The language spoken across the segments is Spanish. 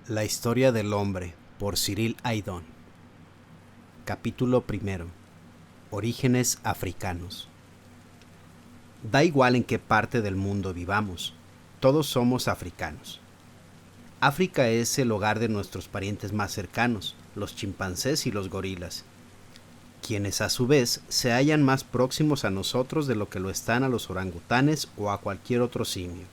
La historia del hombre, por Cyril Aydon. Capítulo 1. Orígenes africanos. Da igual en qué parte del mundo vivamos, todos somos africanos. África es el hogar de nuestros parientes más cercanos, los chimpancés y los gorilas, quienes a su vez se hallan más próximos a nosotros de lo que lo están a los orangutanes o a cualquier otro simio.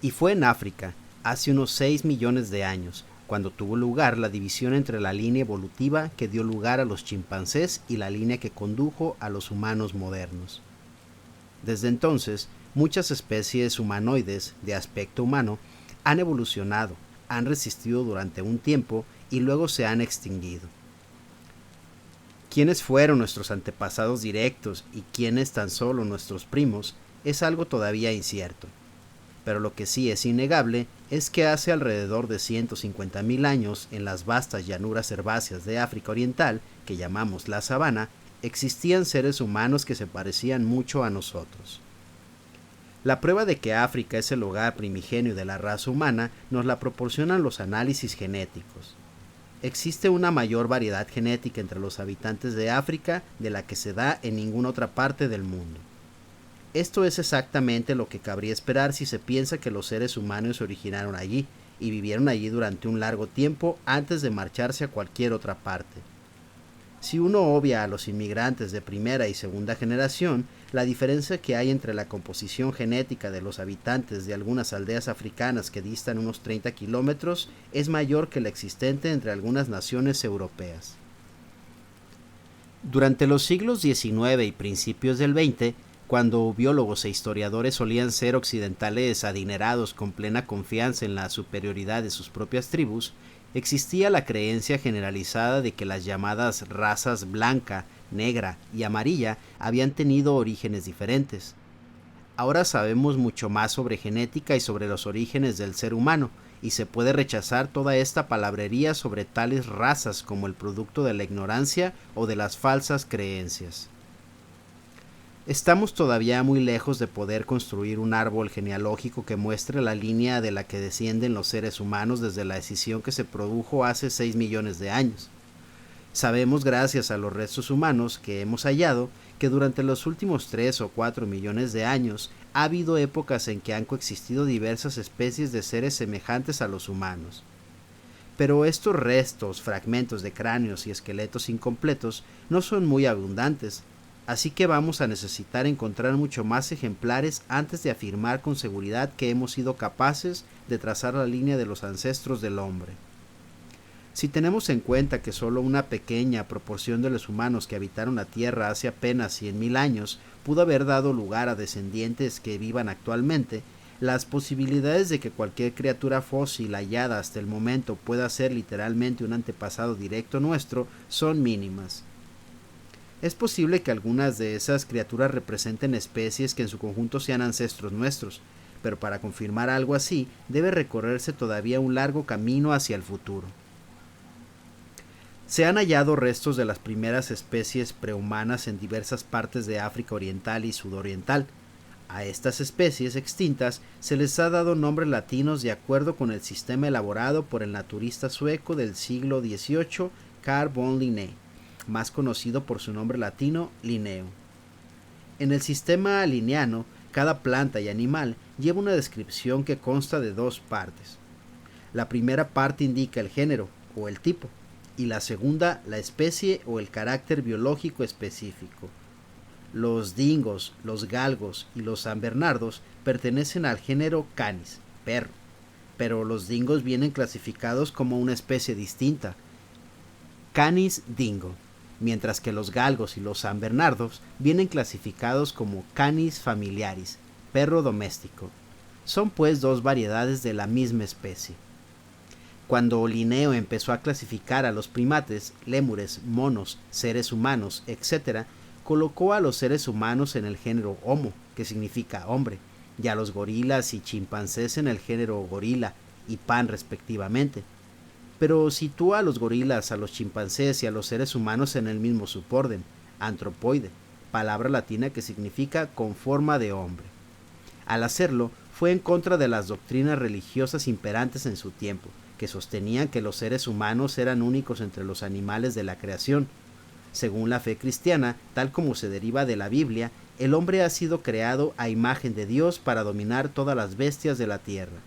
Y fue en África, hace unos 6 millones de años, cuando tuvo lugar la división entre la línea evolutiva que dio lugar a los chimpancés y la línea que condujo a los humanos modernos. Desde entonces, muchas especies humanoides de aspecto humano han evolucionado, han resistido durante un tiempo y luego se han extinguido. ¿Quiénes fueron nuestros antepasados directos y quiénes tan solo nuestros primos? Es algo todavía incierto. Pero lo que sí es innegable es que hace alrededor de 150.000 años, en las vastas llanuras herbáceas de África Oriental, que llamamos la sabana, existían seres humanos que se parecían mucho a nosotros. La prueba de que África es el hogar primigenio de la raza humana nos la proporcionan los análisis genéticos. Existe una mayor variedad genética entre los habitantes de África de la que se da en ninguna otra parte del mundo. Esto es exactamente lo que cabría esperar si se piensa que los seres humanos se originaron allí y vivieron allí durante un largo tiempo antes de marcharse a cualquier otra parte. Si uno obvia a los inmigrantes de primera y segunda generación, la diferencia que hay entre la composición genética de los habitantes de algunas aldeas africanas que distan unos 30 kilómetros es mayor que la existente entre algunas naciones europeas. Durante los siglos XIX y principios del XX, cuando biólogos e historiadores solían ser occidentales adinerados con plena confianza en la superioridad de sus propias tribus, existía la creencia generalizada de que las llamadas razas blanca, negra y amarilla habían tenido orígenes diferentes. Ahora sabemos mucho más sobre genética y sobre los orígenes del ser humano, y se puede rechazar toda esta palabrería sobre tales razas como el producto de la ignorancia o de las falsas creencias. Estamos todavía muy lejos de poder construir un árbol genealógico que muestre la línea de la que descienden los seres humanos desde la escisión que se produjo hace 6 millones de años. Sabemos, gracias a los restos humanos que hemos hallado, que durante los últimos 3 o 4 millones de años ha habido épocas en que han coexistido diversas especies de seres semejantes a los humanos. Pero estos restos, fragmentos de cráneos y esqueletos incompletos no son muy abundantes, así que vamos a necesitar encontrar mucho más ejemplares antes de afirmar con seguridad que hemos sido capaces de trazar la línea de los ancestros del hombre. Si tenemos en cuenta que solo una pequeña proporción de los humanos que habitaron la Tierra hace apenas 100.000 años pudo haber dado lugar a descendientes que vivan actualmente, las posibilidades de que cualquier criatura fósil hallada hasta el momento pueda ser literalmente un antepasado directo nuestro son mínimas. Es posible que algunas de esas criaturas representen especies que en su conjunto sean ancestros nuestros, pero para confirmar algo así debe recorrerse todavía un largo camino hacia el futuro. Se han hallado restos de las primeras especies prehumanas en diversas partes de África Oriental y Sudoriental. A estas especies extintas se les ha dado nombres latinos de acuerdo con el sistema elaborado por el naturista sueco del siglo XVIII, Carl von Linné, más conocido por su nombre latino, Linneo. En el sistema linneano, cada planta y animal lleva una descripción que consta de 2 partes. La primera parte indica el género o el tipo, y la segunda la especie o el carácter biológico específico. Los dingos, los galgos y los sanbernardos pertenecen al género Canis, perro, pero los dingos vienen clasificados como una especie distinta, Canis dingo, mientras que los galgos y los sanbernardos vienen clasificados como Canis familiaris, perro doméstico. Son pues 2 variedades de la misma especie. Cuando Linneo empezó a clasificar a los primates, lémures, monos, seres humanos, etc., colocó a los seres humanos en el género Homo, que significa hombre, y a los gorilas y chimpancés en el género gorila y pan respectivamente. Pero sitúa a los gorilas, a los chimpancés y a los seres humanos en el mismo suborden, antropoide, palabra latina que significa con forma de hombre. Al hacerlo, fue en contra de las doctrinas religiosas imperantes en su tiempo, que sostenían que los seres humanos eran únicos entre los animales de la creación. Según la fe cristiana, tal como se deriva de la Biblia, el hombre ha sido creado a imagen de Dios para dominar todas las bestias de la tierra.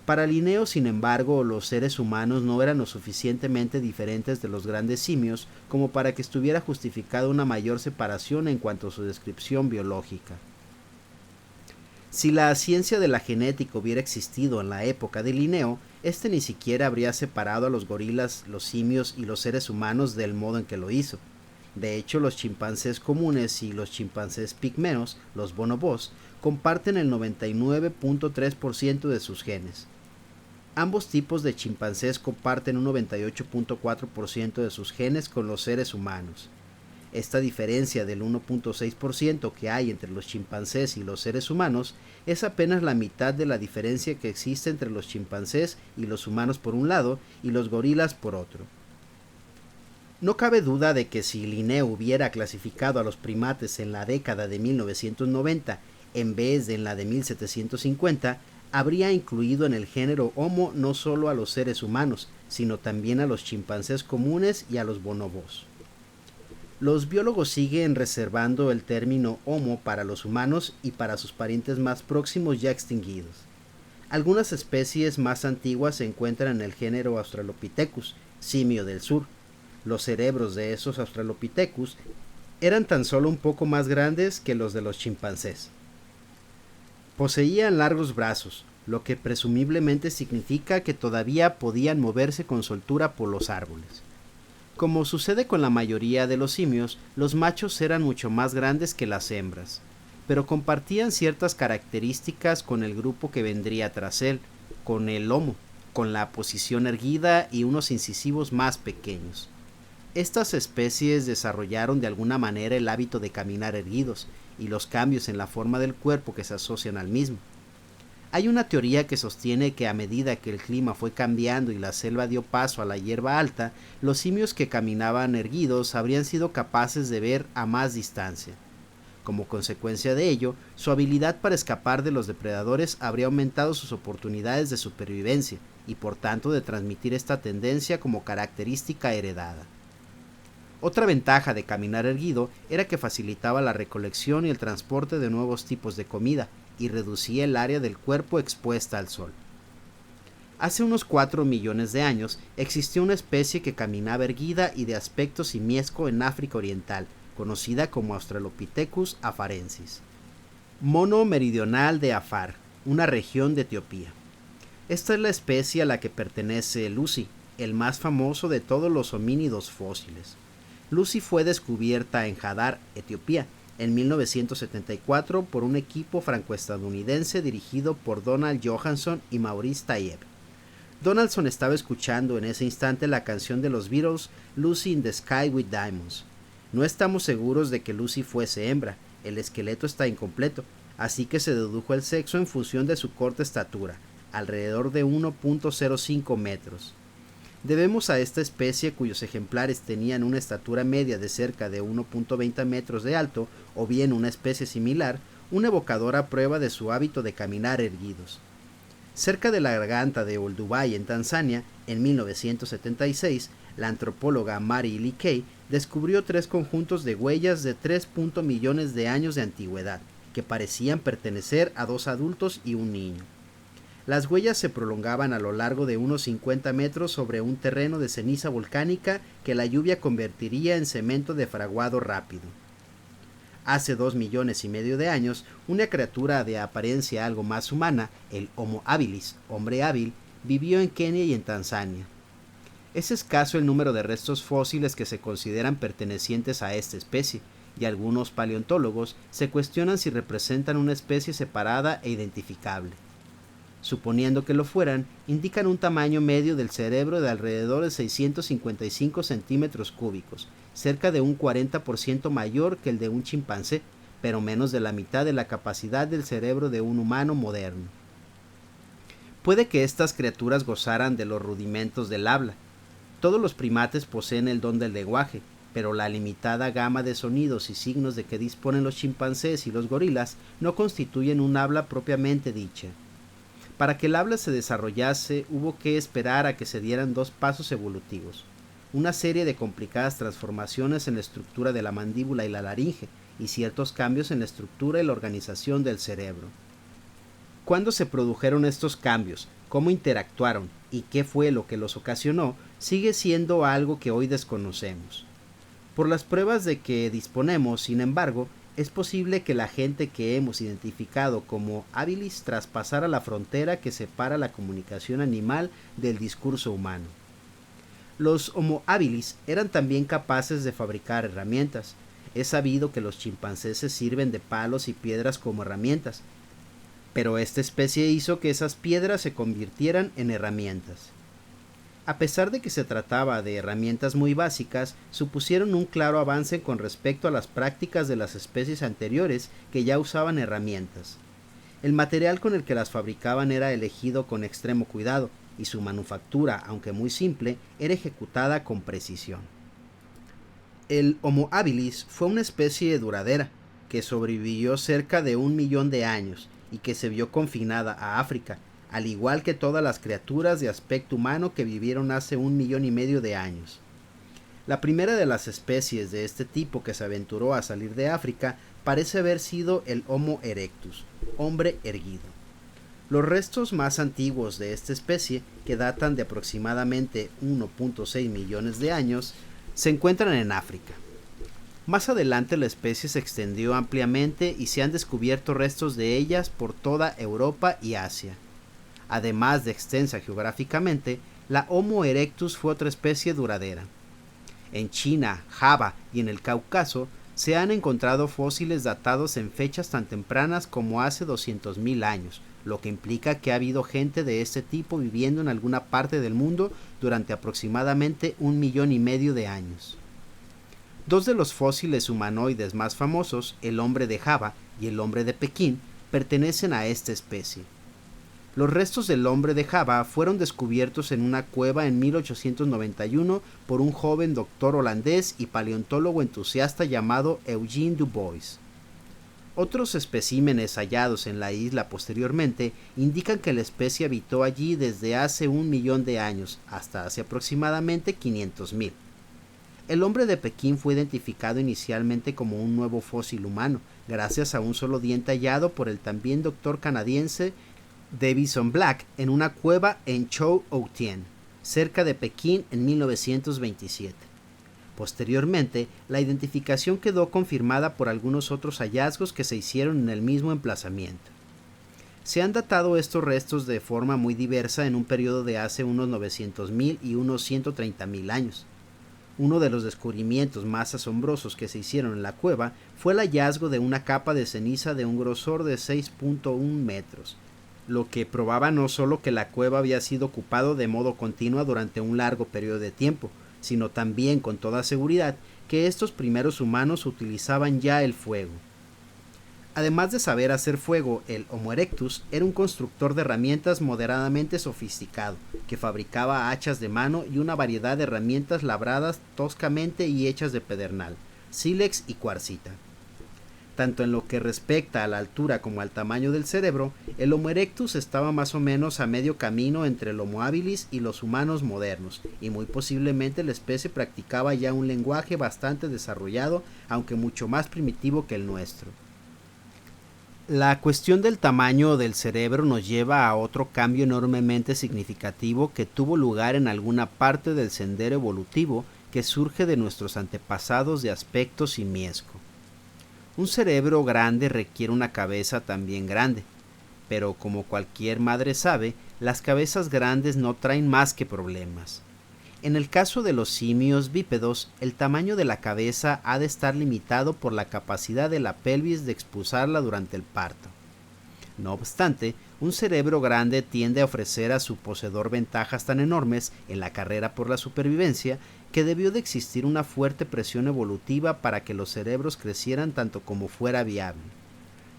Para Linneo, sin embargo, los seres humanos no eran lo suficientemente diferentes de los grandes simios como para que estuviera justificada una mayor separación en cuanto a su descripción biológica. Si la ciencia de la genética hubiera existido en la época de Linneo, éste ni siquiera habría separado a los gorilas, los simios y los seres humanos del modo en que lo hizo. De hecho, los chimpancés comunes y los chimpancés pigmeos, los bonobos, comparten el 99.3% de sus genes. Ambos tipos de chimpancés comparten un 98.4% de sus genes con los seres humanos. Esta diferencia del 1.6% que hay entre los chimpancés y los seres humanos es apenas la mitad de la diferencia que existe entre los chimpancés y los humanos por un lado y los gorilas por otro. No cabe duda de que si Linneo hubiera clasificado a los primates en la década de 1990 en vez de en la de 1750, habría incluido en el género Homo no solo a los seres humanos, sino también a los chimpancés comunes y a los bonobos. Los biólogos siguen reservando el término Homo para los humanos y para sus parientes más próximos ya extinguidos. Algunas especies más antiguas se encuentran en el género Australopithecus, simio del sur. Los cerebros de esos Australopithecus eran tan solo un poco más grandes que los de los chimpancés. Poseían largos brazos, lo que presumiblemente significa que todavía podían moverse con soltura por los árboles. Como sucede con la mayoría de los simios, los machos eran mucho más grandes que las hembras, pero compartían ciertas características con el grupo que vendría tras él, con el Homo, con la posición erguida y unos incisivos más pequeños. Estas especies desarrollaron de alguna manera el hábito de caminar erguidos y los cambios en la forma del cuerpo que se asocian al mismo. Hay una teoría que sostiene que a medida que el clima fue cambiando y la selva dio paso a la hierba alta, los simios que caminaban erguidos habrían sido capaces de ver a más distancia. Como consecuencia de ello, su habilidad para escapar de los depredadores habría aumentado sus oportunidades de supervivencia y por tanto de transmitir esta tendencia como característica heredada. Otra ventaja de caminar erguido era que facilitaba la recolección y el transporte de nuevos tipos de comida y reducía el área del cuerpo expuesta al sol. Hace unos 4 millones de años existió una especie que caminaba erguida y de aspecto simiesco en África Oriental, conocida como Australopithecus afarensis. Mono meridional de Afar, una región de Etiopía. Esta es la especie a la que pertenece Lucy, el más famoso de todos los homínidos fósiles. Lucy fue descubierta en Hadar, Etiopía, en 1974 por un equipo franco-estadounidense dirigido por Donald Johanson y Maurice Taieb. Donaldson estaba escuchando en ese instante la canción de los Beatles, Lucy in the Sky with Diamonds. No estamos seguros de que Lucy fuese hembra, el esqueleto está incompleto, así que se dedujo el sexo en función de su corta estatura, alrededor de 1.05 metros. Debemos a esta especie, cuyos ejemplares tenían una estatura media de cerca de 1.20 metros de alto, o bien una especie similar, una evocadora prueba de su hábito de caminar erguidos. Cerca de la garganta de Olduvai, en Tanzania, en 1976, la antropóloga Mary Lee Kay descubrió 3 conjuntos de huellas de 3 millones de años de antigüedad, que parecían pertenecer a 2 adultos y un niño. Las huellas se prolongaban a lo largo de unos 50 metros sobre un terreno de ceniza volcánica que la lluvia convertiría en cemento de fraguado rápido. Hace 2,5 millones de años, una criatura de apariencia algo más humana, el Homo habilis, hombre hábil, vivió en Kenia y en Tanzania. Es escaso el número de restos fósiles que se consideran pertenecientes a esta especie, y algunos paleontólogos se cuestionan si representan una especie separada e identificable. Suponiendo que lo fueran, indican un tamaño medio del cerebro de alrededor de 655 centímetros cúbicos, cerca de un 40% mayor que el de un chimpancé, pero menos de la mitad de la capacidad del cerebro de un humano moderno. Puede que estas criaturas gozaran de los rudimentos del habla. Todos los primates poseen el don del lenguaje, pero la limitada gama de sonidos y signos de que disponen los chimpancés y los gorilas no constituyen un habla propiamente dicha. Para que el habla se desarrollase hubo que esperar a que se dieran dos pasos evolutivos, una serie de complicadas transformaciones en la estructura de la mandíbula y la laringe, y ciertos cambios en la estructura y la organización del cerebro. ¿Cuándo se produjeron estos cambios? ¿Cómo interactuaron? ¿Y qué fue lo que los ocasionó? Sigue siendo algo que hoy desconocemos. Por las pruebas de que disponemos, sin embargo, es posible que la gente que hemos identificado como habilis traspasara la frontera que separa la comunicación animal del discurso humano. Los Homo habilis eran también capaces de fabricar herramientas. Es sabido que los chimpancés se sirven de palos y piedras como herramientas, pero esta especie hizo que esas piedras se convirtieran en herramientas. A pesar de que se trataba de herramientas muy básicas, supusieron un claro avance con respecto a las prácticas de las especies anteriores que ya usaban herramientas. El material con el que las fabricaban era elegido con extremo cuidado, y su manufactura, aunque muy simple, era ejecutada con precisión. El Homo habilis fue una especie duradera, que sobrevivió cerca de 1 millón de años y que se vio confinada a África, al igual que todas las criaturas de aspecto humano que vivieron hace 1,5 millones de años. La primera de las especies de este tipo que se aventuró a salir de África parece haber sido el Homo erectus, hombre erguido. Los restos más antiguos de esta especie, que datan de aproximadamente 1,6 millones de años, se encuentran en África. Más adelante la especie se extendió ampliamente y se han descubierto restos de ellas por toda Europa y Asia. Además de extensa geográficamente, la Homo erectus fue otra especie duradera. En China, Java y en el Cáucaso se han encontrado fósiles datados en fechas tan tempranas como hace 200,000 años, lo que implica que ha habido gente de este tipo viviendo en alguna parte del mundo durante aproximadamente 1,5 millones de años. Dos de los fósiles humanoides más famosos, el hombre de Java y el hombre de Pekín, pertenecen a esta especie. Los restos del hombre de Java fueron descubiertos en una cueva en 1891 por un joven doctor holandés y paleontólogo entusiasta llamado Eugene Dubois. Otros especímenes hallados en la isla posteriormente indican que la especie habitó allí desde hace 1 millón de años hasta hace aproximadamente 500,000. El hombre de Pekín fue identificado inicialmente como un nuevo fósil humano, gracias a un solo diente hallado por el también doctor canadiense Davison Black en una cueva en Chou Au Tien, cerca de Pekín en 1927. Posteriormente, la identificación quedó confirmada por algunos otros hallazgos que se hicieron en el mismo emplazamiento. Se han datado estos restos de forma muy diversa en un periodo de hace unos 900,000 y unos 130,000 años. Uno de los descubrimientos más asombrosos que se hicieron en la cueva fue el hallazgo de una capa de ceniza de un grosor de 6,1 metros, lo que probaba no solo que la cueva había sido ocupado de modo continuo durante un largo periodo de tiempo, sino también con toda seguridad que estos primeros humanos utilizaban ya el fuego. Además de saber hacer fuego, el Homo erectus era un constructor de herramientas moderadamente sofisticado, que fabricaba hachas de mano y una variedad de herramientas labradas toscamente y hechas de pedernal, sílex y cuarcita. Tanto en lo que respecta a la altura como al tamaño del cerebro, el Homo erectus estaba más o menos a medio camino entre el Homo habilis y los humanos modernos, y muy posiblemente la especie practicaba ya un lenguaje bastante desarrollado, aunque mucho más primitivo que el nuestro. La cuestión del tamaño del cerebro nos lleva a otro cambio enormemente significativo que tuvo lugar en alguna parte del sendero evolutivo que surge de nuestros antepasados de aspecto simiesco. Un cerebro grande requiere una cabeza también grande, pero como cualquier madre sabe, las cabezas grandes no traen más que problemas. En el caso de los simios bípedos, el tamaño de la cabeza ha de estar limitado por la capacidad de la pelvis de expulsarla durante el parto. No obstante, un cerebro grande tiende a ofrecer a su poseedor ventajas tan enormes en la carrera por la supervivencia que debió de existir una fuerte presión evolutiva para que los cerebros crecieran tanto como fuera viable.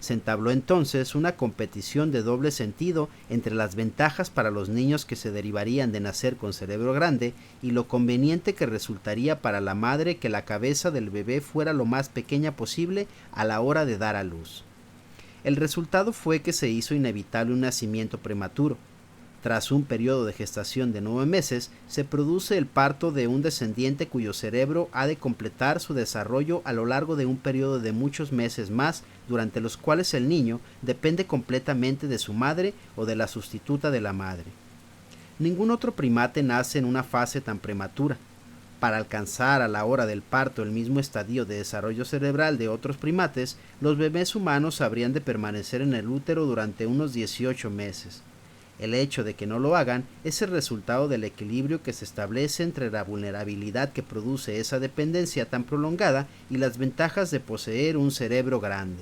Se entabló entonces una competición de doble sentido entre las ventajas para los niños que se derivarían de nacer con cerebro grande y lo conveniente que resultaría para la madre que la cabeza del bebé fuera lo más pequeña posible a la hora de dar a luz. El resultado fue que se hizo inevitable un nacimiento prematuro. Tras un periodo de gestación de 9 meses, se produce el parto de un descendiente cuyo cerebro ha de completar su desarrollo a lo largo de un periodo de muchos meses más, durante los cuales el niño depende completamente de su madre o de la sustituta de la madre. Ningún otro primate nace en una fase tan prematura. Para alcanzar a la hora del parto el mismo estadio de desarrollo cerebral de otros primates, los bebés humanos habrían de permanecer en el útero durante unos 18 meses. El hecho de que no lo hagan es el resultado del equilibrio que se establece entre la vulnerabilidad que produce esa dependencia tan prolongada y las ventajas de poseer un cerebro grande.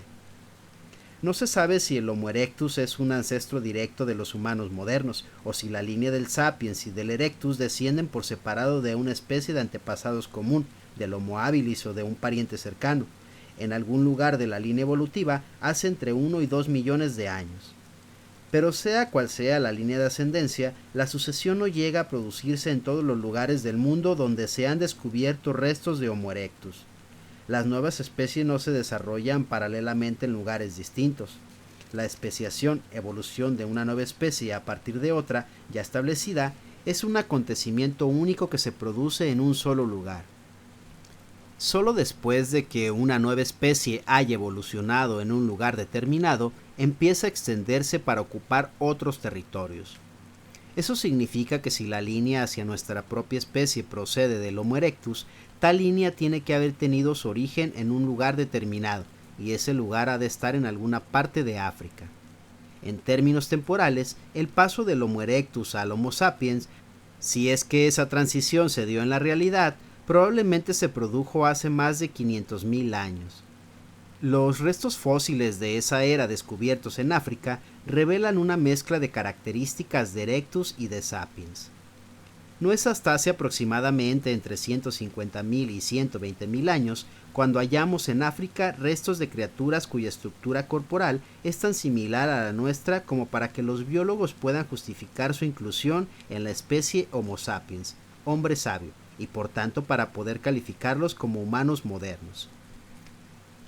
No se sabe si el Homo erectus es un ancestro directo de los humanos modernos, o si la línea del sapiens y del erectus descienden por separado de una especie de antepasados común, del Homo habilis o de un pariente cercano, en algún lugar de la línea evolutiva hace entre 1 y 2 millones de años. Pero sea cual sea la línea de ascendencia, la sucesión no llega a producirse en todos los lugares del mundo donde se han descubierto restos de Homo erectus. Las nuevas especies no se desarrollan paralelamente en lugares distintos. La especiación, evolución de una nueva especie a partir de otra ya establecida, es un acontecimiento único que se produce en un solo lugar. Solo después de que una nueva especie haya evolucionado en un lugar determinado, empieza a extenderse para ocupar otros territorios. Eso significa que si la línea hacia nuestra propia especie procede del Homo erectus, tal línea tiene que haber tenido su origen en un lugar determinado, y ese lugar ha de estar en alguna parte de África. En términos temporales, el paso del Homo erectus al Homo sapiens, si es que esa transición se dio en la realidad, probablemente se produjo hace más de 500.000 años. Los restos fósiles de esa era descubiertos en África revelan una mezcla de características de Erectus y de Sapiens. No es hasta hace aproximadamente entre 150.000 y 120.000 años cuando hallamos en África restos de criaturas cuya estructura corporal es tan similar a la nuestra como para que los biólogos puedan justificar su inclusión en la especie Homo sapiens, hombre sabio, y por tanto para poder calificarlos como humanos modernos.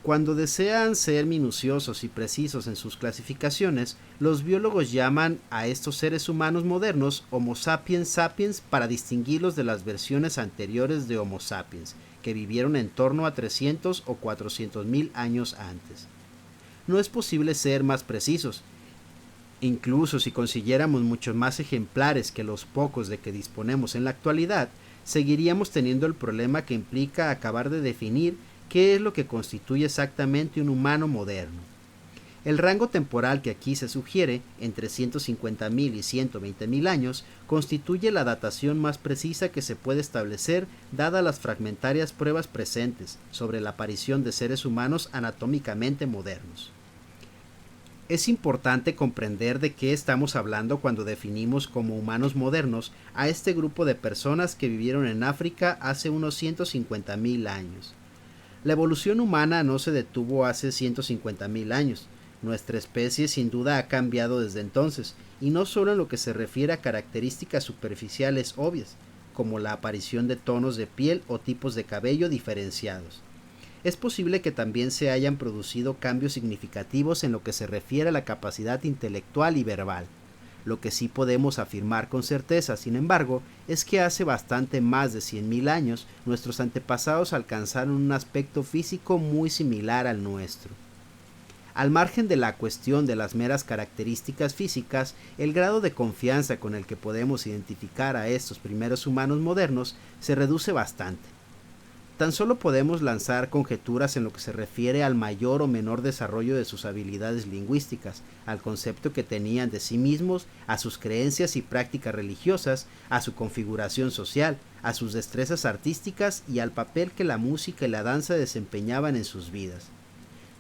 Cuando desean ser minuciosos y precisos en sus clasificaciones, los biólogos llaman a estos seres humanos modernos Homo sapiens sapiens para distinguirlos de las versiones anteriores de Homo sapiens, que vivieron en torno a 300 o 400.000 años antes. No es posible ser más precisos. Incluso si consiguiéramos muchos más ejemplares que los pocos de que disponemos en la actualidad, seguiríamos teniendo el problema que implica acabar de definir qué es lo que constituye exactamente un humano moderno. El rango temporal que aquí se sugiere, entre 150.000 y 120.000 años, constituye la datación más precisa que se puede establecer dadas las fragmentarias pruebas presentes sobre la aparición de seres humanos anatómicamente modernos. Es importante comprender de qué estamos hablando cuando definimos como humanos modernos a este grupo de personas que vivieron en África hace unos 150.000 años. La evolución humana no se detuvo hace 150.000 años. Nuestra especie sin duda ha cambiado desde entonces, y no solo en lo que se refiere a características superficiales obvias, como la aparición de tonos de piel o tipos de cabello diferenciados. Es posible que también se hayan producido cambios significativos en lo que se refiere a la capacidad intelectual y verbal. Lo que sí podemos afirmar con certeza, sin embargo, es que hace bastante más de 100.000 años nuestros antepasados alcanzaron un aspecto físico muy similar al nuestro. Al margen de la cuestión de las meras características físicas, el grado de confianza con el que podemos identificar a estos primeros humanos modernos se reduce bastante. Tan solo podemos lanzar conjeturas en lo que se refiere al mayor o menor desarrollo de sus habilidades lingüísticas, al concepto que tenían de sí mismos, a sus creencias y prácticas religiosas, a su configuración social, a sus destrezas artísticas y al papel que la música y la danza desempeñaban en sus vidas.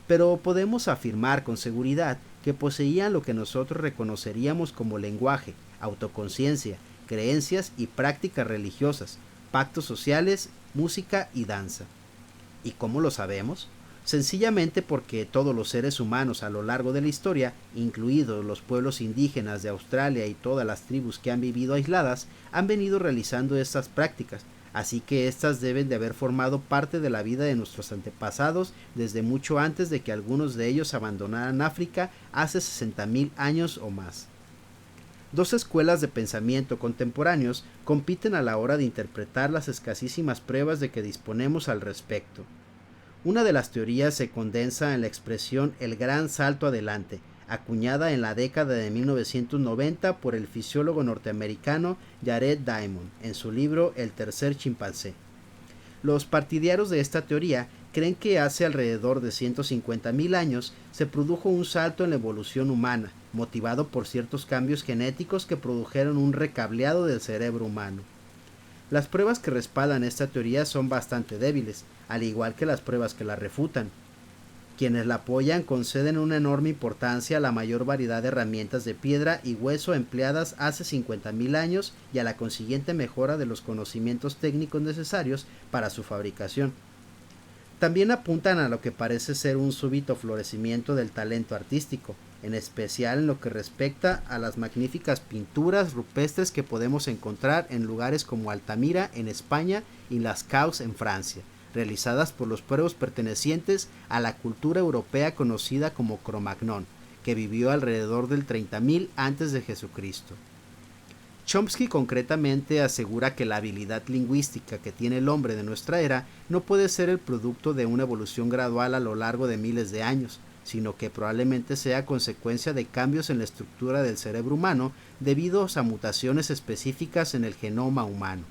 Pero podemos afirmar con seguridad que poseían lo que nosotros reconoceríamos como lenguaje, autoconciencia, creencias y prácticas religiosas, pactos sociales, música y danza. ¿Y cómo lo sabemos? sencillamente porque todos los seres humanos a lo largo de la historia, incluidos los pueblos indígenas de Australia y todas las tribus que han vivido aisladas, han venido realizando estas prácticas, así que éstas deben de haber formado parte de la vida de nuestros antepasados desde mucho antes de que algunos de ellos abandonaran África hace 60.000 años o más. Dos escuelas de pensamiento contemporáneos compiten a la hora de interpretar las escasísimas pruebas de que disponemos al respecto. Una de las teorías se condensa en la expresión el gran salto adelante, acuñada en la década de 1990 por el fisiólogo norteamericano Jared Diamond en su libro El tercer chimpancé. Los partidarios de esta teoría creen que hace alrededor de 150.000 años se produjo un salto en la evolución humana, motivado por ciertos cambios genéticos que produjeron un recableado del cerebro humano. Las pruebas que respaldan esta teoría son bastante débiles, al igual que las pruebas que la refutan. Quienes la apoyan conceden una enorme importancia a la mayor variedad de herramientas de piedra y hueso empleadas hace 50.000 años y a la consiguiente mejora de los conocimientos técnicos necesarios para su fabricación. También apuntan a lo que parece ser un súbito florecimiento del talento artístico, en especial en lo que respecta a las magníficas pinturas rupestres que podemos encontrar en lugares como Altamira en España y Lascaux en Francia, realizadas por los pueblos pertenecientes a la cultura europea conocida como Cro-Magnon, que vivió alrededor del 30.000 a.C. Chomsky concretamente asegura que la habilidad lingüística que tiene el hombre de nuestra era no puede ser el producto de una evolución gradual a lo largo de miles de años, sino que probablemente sea consecuencia de cambios en la estructura del cerebro humano debido a mutaciones específicas en el genoma humano.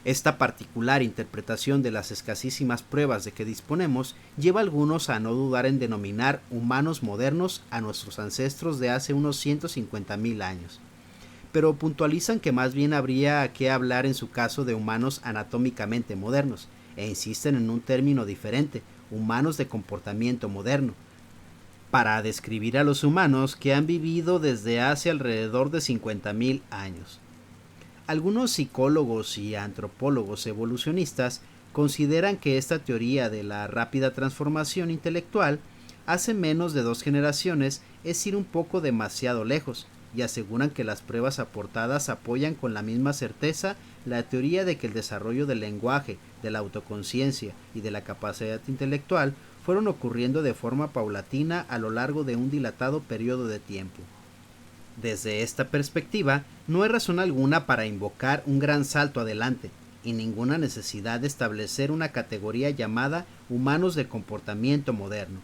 Esta particular interpretación de las escasísimas pruebas de que disponemos lleva a algunos a no dudar en denominar humanos modernos a nuestros ancestros de hace unos 150.000 años. Pero puntualizan que más bien habría que hablar en su caso de humanos anatómicamente modernos, e insisten en un término diferente, humanos de comportamiento moderno, para describir a los humanos que han vivido desde hace alrededor de 50.000 años. Algunos psicólogos y antropólogos evolucionistas consideran que esta teoría de la rápida transformación intelectual hace menos de 2 generaciones es ir un poco demasiado lejos, y aseguran que las pruebas aportadas apoyan con la misma certeza la teoría de que el desarrollo del lenguaje, de la autoconciencia y de la capacidad intelectual fueron ocurriendo de forma paulatina a lo largo de un dilatado periodo de tiempo. Desde esta perspectiva, no hay razón alguna para invocar un gran salto adelante, y ninguna necesidad de establecer una categoría llamada humanos de comportamiento moderno.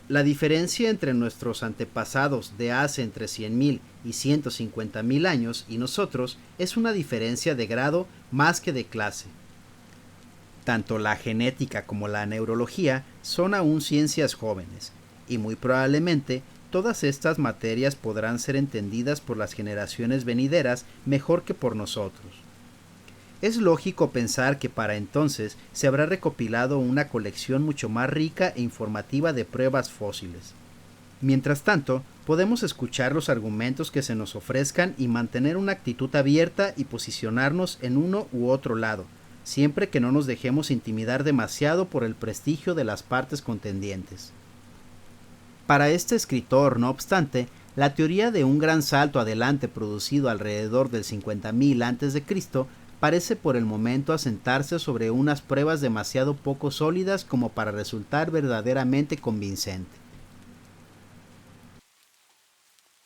La diferencia entre nuestros antepasados de hace entre 100.000 y 150.000 años y nosotros es una diferencia de grado más que de clase. Tanto la genética como la neurología son aún ciencias jóvenes, y muy probablemente todas estas materias podrán ser entendidas por las generaciones venideras mejor que por nosotros. Es lógico pensar que para entonces se habrá recopilado una colección mucho más rica e informativa de pruebas fósiles. Mientras tanto, podemos escuchar los argumentos que se nos ofrezcan y mantener una actitud abierta y posicionarnos en uno u otro lado, siempre que no nos dejemos intimidar demasiado por el prestigio de las partes contendientes. Para este escritor, no obstante, la teoría de un gran salto adelante producido alrededor del 50.000 a.C. parece por el momento asentarse sobre unas pruebas demasiado poco sólidas como para resultar verdaderamente convincente.